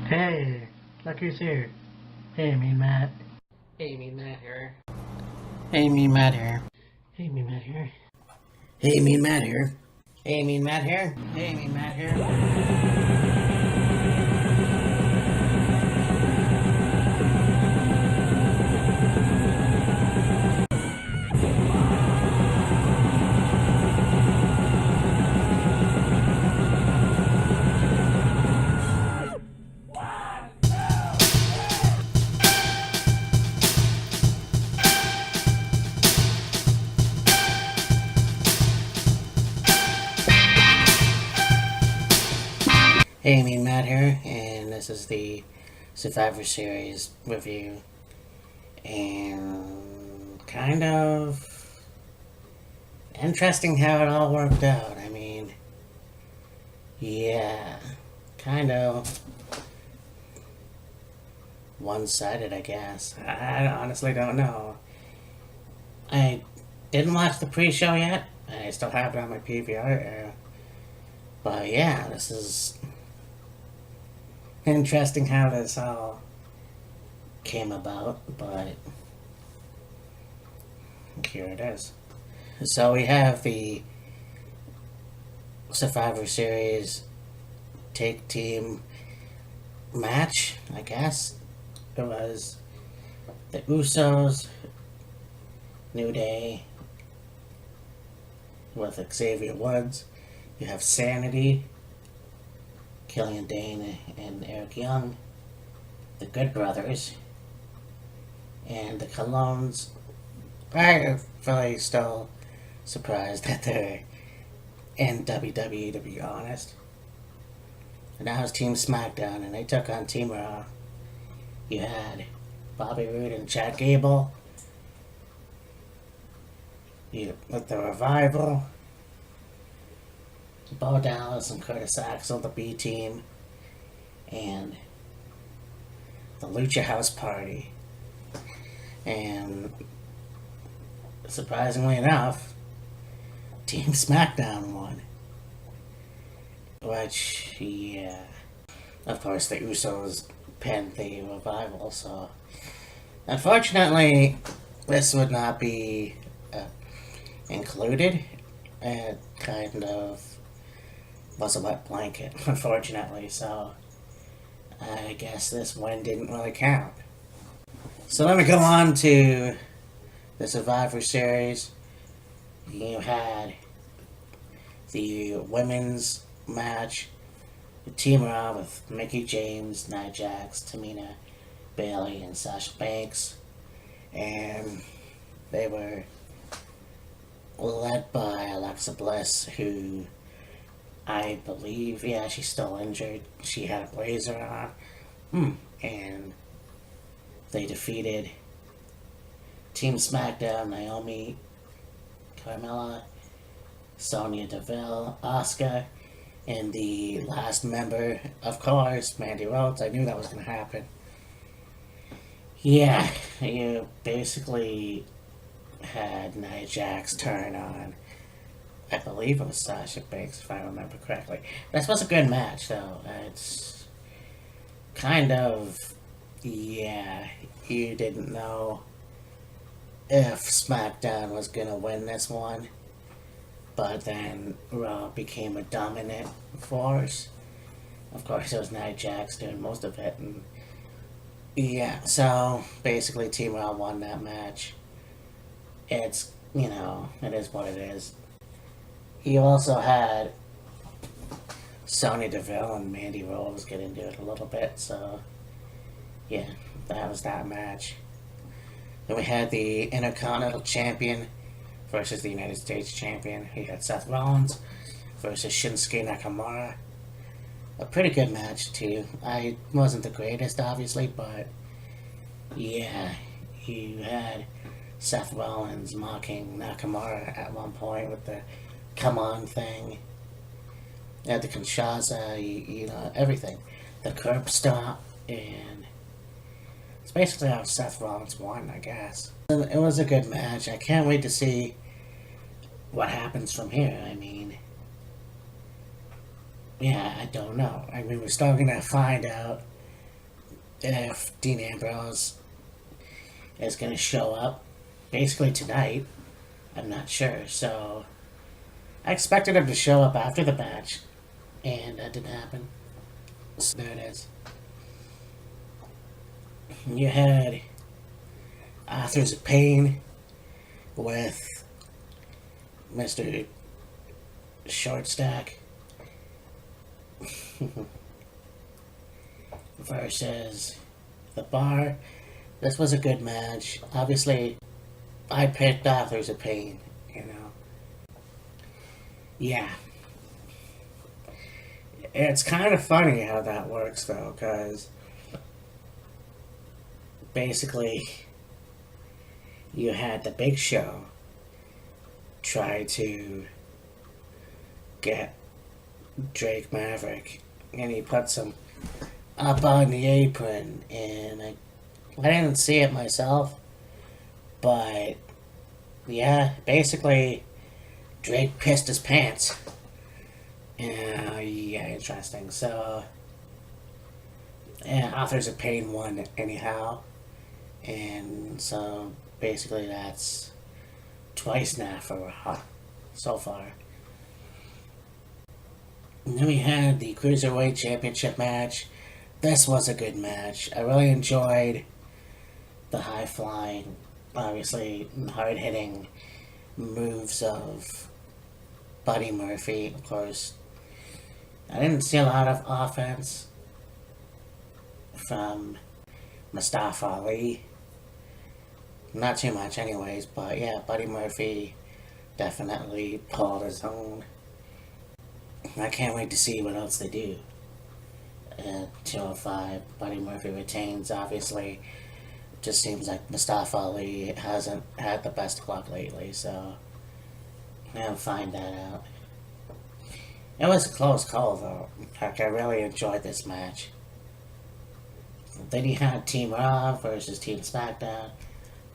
Hey, look who's here. Hey, Mean Matt. Hey, Mean Matt here. Hey, Mean Matt here. Hey, Mean Matt here. Hey, Mean Matt here. Hey, Mean Matt here. Hey, Mean Matt here. Hey, Mean Matt here, and this is the Survivor Series review. And kind of interesting how it all worked out. I mean, yeah, kind of one-sided, I guess. I honestly don't know. I didn't watch the pre-show yet. I still have it on my PVR. But yeah, this is interesting how this all came about, but here it is. So we have the Survivor Series take team match, I guess. It was the Usos, New Day with Xavier Woods. You have Sanity, Killian Dane and Eric Young, the Good Brothers, and the Colognes. I'm really still surprised that they're in WWE, to be honest. And now it's Team SmackDown, and they took on Team Raw. You had Bobby Roode and Chad Gable. With the Revival, Bo Dallas and Curtis Axel, the B team, and the Lucha House Party. And surprisingly enough, Team SmackDown won. Which, yeah. Of course, the Usos pinned the Revival, so. Unfortunately, this would not be included. It kind of was a wet blanket, unfortunately, so I guess this win didn't really count. So let me go on to the Survivor Series. You had the women's match, the Team Raw with Mickie James, Nia Jax, Tamina, Bayley, and Sasha Banks, and they were led by Alexa Bliss, who I believe, yeah, she's still injured. She had a blazer on. And they defeated Team SmackDown, Naomi, Carmella, Sonya Deville, Asuka, and the last member, of course, Mandy Rhodes. I knew that was going to happen. Yeah, you basically had Nia Jax turn on, I believe it was Sasha Banks, if I remember correctly. This was a good match, though. It's kind of, yeah, you didn't know if SmackDown was going to win this one, but then Raw became a dominant force. Of course, it was Nia Jax doing most of it, and yeah, so basically Team Raw won that match. It's, it is what it is. You also had Sonya Deville and Mandy Rose get into it a little bit, so yeah, that was that match. Then we had the Intercontinental Champion versus the United States Champion. We had Seth Rollins versus Shinsuke Nakamura. A pretty good match, too. I wasn't the greatest, obviously, but yeah, you had Seth Rollins mocking Nakamura at one point with the come on thing. You had the Kinshasa, everything. The curb stop, and it's basically how Seth Rollins won, I guess. It was a good match. I can't wait to see what happens from here. I mean, yeah, I don't know. I mean, we're still gonna find out if Dean Ambrose is going to show up basically tonight. I'm not sure. So I expected him to show up after the match, and that didn't happen. So there it is. You had Authors of Pain with Mr. Shortstack versus The Bar. This was a good match. Obviously, I picked Authors of Pain, you know. Yeah. It's kind of funny how that works, though, because basically you had the Big Show try to get Drake Maverick, and he puts him up on the apron, and I didn't see it myself, but yeah, basically Drake pissed his pants. Yeah, interesting. So, yeah, Authors of Pain won anyhow, and so basically that's twice now for Raw so far. And then we had the Cruiserweight Championship match. This was a good match. I really enjoyed the high flying, obviously hard hitting moves of Buddy Murphy. Of course, I didn't see a lot of offense from Mustafa Ali. Not too much, anyways, but yeah, Buddy Murphy definitely pulled his own. I can't wait to see what else they do. At 205, Buddy Murphy retains, obviously. Just seems like Mustafa Ali hasn't had the best luck lately, so I'll find that out. It was a close call, though. Like, I really enjoyed this match. Then you had Team Raw versus Team SmackDown.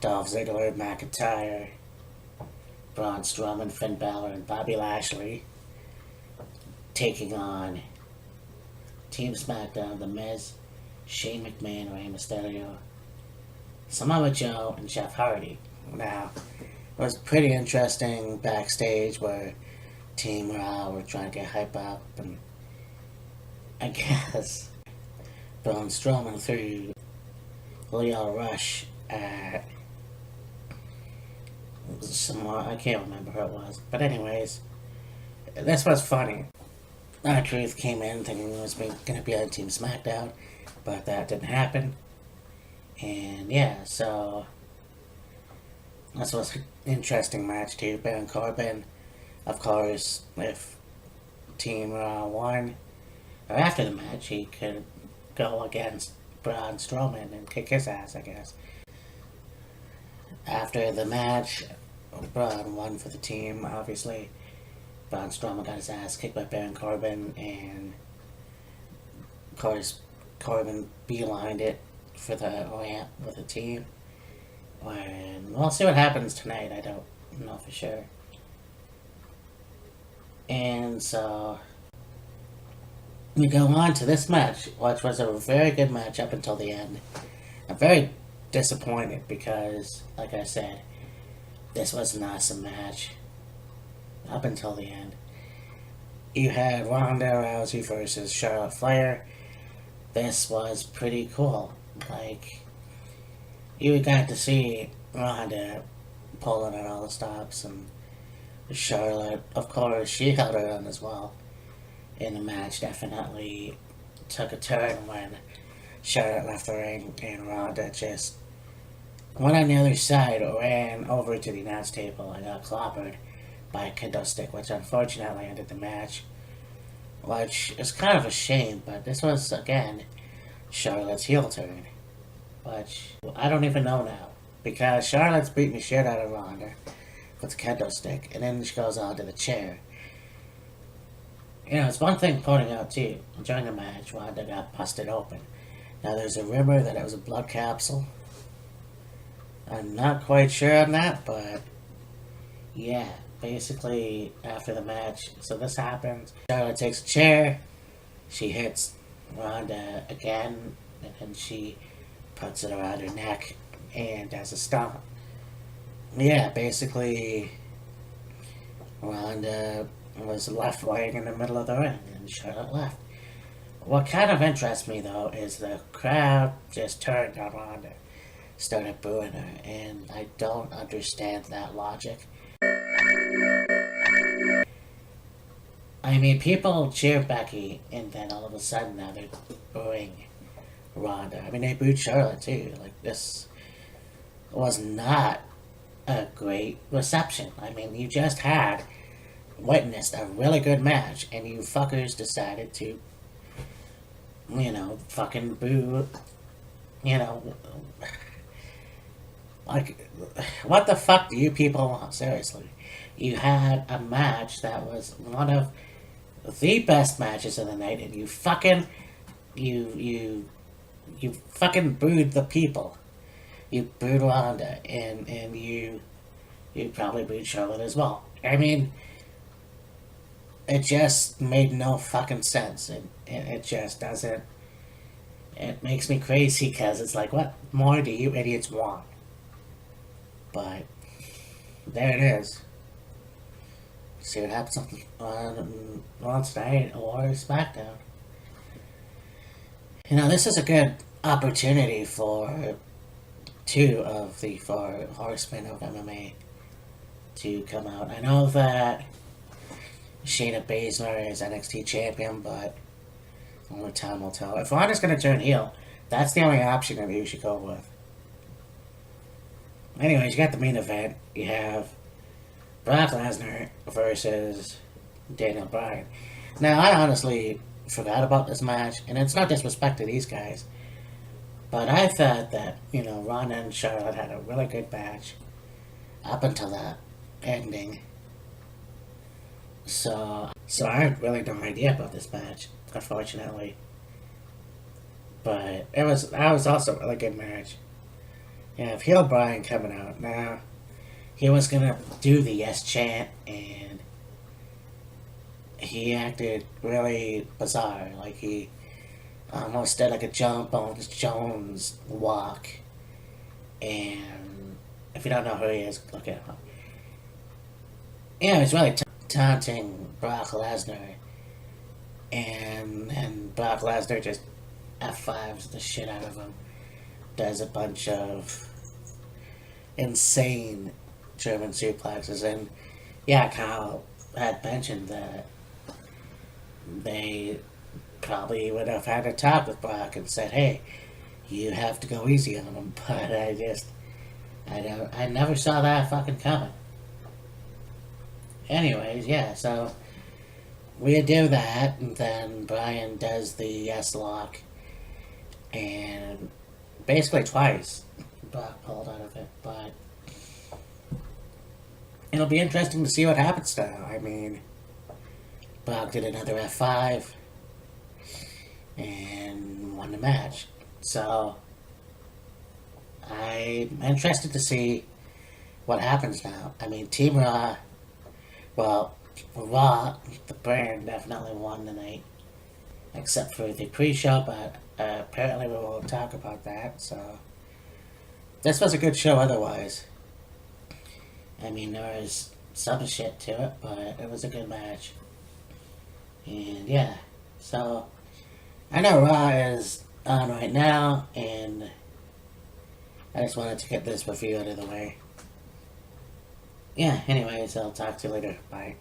Dolph Ziggler, McIntyre, Braun Strowman, Finn Balor, and Bobby Lashley taking on Team SmackDown, The Miz, Shane McMahon, Rey Mysterio, Samoa Joe, and Jeff Hardy. Now, it was pretty interesting backstage where Team Raw were trying to get hype up, and I guess Braun Strowman threw Leo Rush at someone, I can't remember who it was. But anyways, this was funny. R-Truth came in thinking it was going to be on Team SmackDown, but that didn't happen. And yeah, so this was an interesting match too. Baron Corbin, of course, if Team Raw won, or after the match, he could go against Braun Strowman and kick his ass, I guess. After the match, Braun won for the team, obviously. Braun Strowman got his ass kicked by Baron Corbin, and of course, Corbin beelined it for the ramp with the team. And we'll see what happens tonight, I don't know for sure. And so, we go on to this match, which was a very good match up until the end. I'm very disappointed because, like I said, this was an awesome match up until the end. You had Ronda Rousey versus Charlotte Flair. This was pretty cool. Like, you got to see Ronda pulling at all the stops, and Charlotte, of course, she held her own as well. In the match, definitely took a turn when Charlotte left the ring, and Ronda just went on the other side, ran over to the announce table, and got clobbered by a kendo stick, which unfortunately ended the match. Which is kind of a shame, but this was, again, Charlotte's heel turn. Which, I don't even know now. Because Charlotte's beating the shit out of Ronda with the kendo stick, and then she goes on to the chair. You know, it's one thing pointing out, too, during the match, Ronda got busted open. Now, there's a rumor that it was a blood capsule. I'm not quite sure on that, but yeah, basically after the match, so this happens. Charlotte takes a chair, she hits Ronda again and then she puts it around her neck and does a stomp. Yeah, basically, Ronda was left laying in the middle of the ring, and Charlotte left. What kind of interests me, though, is the crowd just turned on Ronda, started booing her, and I don't understand that logic. I mean, people cheer Becky, and then all of a sudden now they're booing Ronda. I mean, they booed Charlotte, too. Like, this was not a great reception. I mean, you just had witnessed a really good match, and you fuckers decided to, fucking boo, like, what the fuck do you people want? Seriously. You had a match that was one of the best matches of the night, and you fucking, you fucking booed the people. You booed Ronda, and you probably booed Charlotte as well. I mean, it just made no fucking sense, and it just doesn't. It makes me crazy because it's like, what more do you idiots want? But there it is. See what happens on tonight or SmackDown. This is a good opportunity for two of the four horsemen of MMA to come out. I know that Shayna Baszler is NXT champion, but only time will tell. If Ronda's going to turn heel, that's the only option that you should go with. Anyways, you got the main event. You have Brock Lesnar versus Daniel Bryan. Now, I honestly forgot about this match, and it's no disrespect to these guys, but I thought that, Ronda and Charlotte had a really good match up until that ending. So I had really no idea about this match, unfortunately. But that was also a really good match. You have heel Bryan coming out. Now, he was gonna do the yes chant, and he acted really bizarre. Like, he almost did like a John Bones Jones walk. And if you don't know who he is, look at him. Yeah, he's really taunting Brock Lesnar. And Brock Lesnar just F5s the shit out of him. Does a bunch of insane German suplexes. And yeah, Kyle had mentioned that they probably would have had a talk with Brock and said, hey, you have to go easy on him. But I never saw that fucking coming. Anyways, yeah, so we do that, and then Bryan does the yes lock, and basically twice Brock pulled out of it, but it'll be interesting to see what happens now. I mean, Brock did another F5 and won the match. So I'm interested to see what happens now. I mean, Team Raw, Raw, the brand, definitely won tonight, except for the pre-show, but apparently we won't talk about that. So this was a good show otherwise. I mean, there was some shit to it, but it was a good match. And yeah, so I know Raw is on right now, and I just wanted to get this review out of the way. Yeah, anyways, I'll talk to you later. Bye.